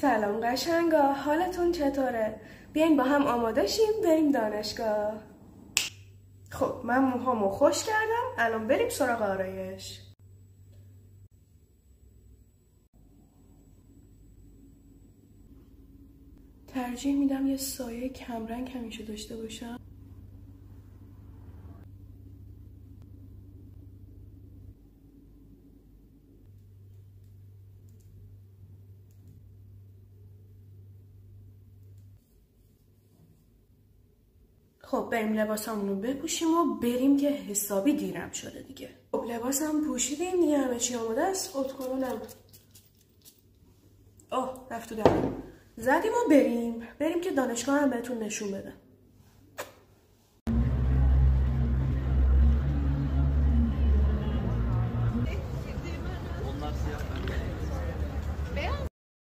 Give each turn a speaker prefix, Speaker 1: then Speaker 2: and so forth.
Speaker 1: سلام قشنگا، حالتون چطوره؟ بیاین با هم آماده شیم بریم دانشگاه. خب من موهامو خوش کردم، الان بریم سراغ آرایش. ترجیح میدم یه سایه کمرنگ همیشه داشته باشم. خب بریم لباسامونو بپوشیم و بریم که حسابی دیرم شده دیگه. خب لباسم پوشیدیم دیگه، همه چی آماده است. اتکلونم رفت تو دهنم. زدیم و بریم که دانشگاه هم بهتون نشون بدم.